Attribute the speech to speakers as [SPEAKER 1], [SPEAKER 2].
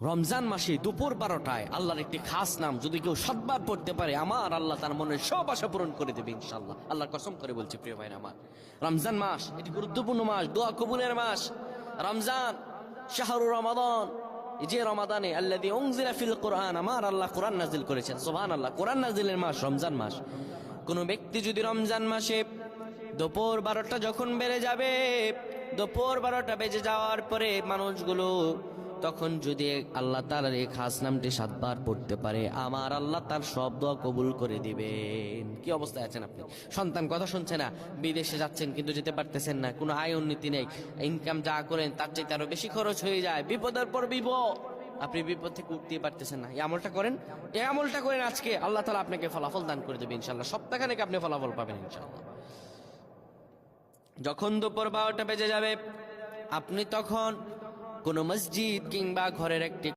[SPEAKER 1] রমজান মাসে দুপুর 12টায় আল্লাহর একটি খাস নাম যদি কেউ শতবার পড়তে পারে, আমার আল্লাহ তার মনের সব আশা পূরণ করে দেবে ইনশাআল্লাহ। আল্লাহর কসম করে বলছি প্রিয় ভাইরা আমার, রমজান মাস এটি গুরুত্বপূর্ণ মাস, দোয়া কবুলের মাস। রমজান শাহরু রমাদান, এই যে রমাদানে আল্লাযী উনজিলা ফিল কোরআন, আমার আল্লাহ কোরআন নাজিল করেছেন। সুবহানাল্লাহ, কোরআন নাজিলের মাস রমজান মাস। কোন ব্যক্তি যদি রমজান মাসে দুপুর 12টা যখন বেড়ে যাবে, দুপুর 12টা বেজে যাওয়ার পরে মানুষগুলো তখন যদি আল্লাহ তাআলার এই খাস নামটি 7বার পড়তে পারে, আমার আল্লাহ তার সব দোয়া কবুল করে দিবেন। কি অবস্থায় আছেন আপনি? সন্তান কথা শুনছে না, বিদেশে যাচ্ছেন কিন্তু যেতে পারতেছেন না, কোনো আয় উন্নতি নেই, ইনকাম যা করেন তার চাইতে আরো বেশি খরচ হয়ে যায়, বিপদের পর বিপদ, আপনি বিপদ থেকে উঠতেই পারতেছেন না। এই আমলটা করেন, এই আমলটা করেন, আজকে আল্লাহ তাআলা আপনাকে ফলাফল দান করে দেবে ইনশাআল্লাহ। সপ্তাহখানেক আপনি ফলাফল পাবেন ইনশাআল্লাহ। যখন দুপুর 12টা বেজে যাবে, আপনি তখন কোনো মসজিদ কিংবা ঘরের একটি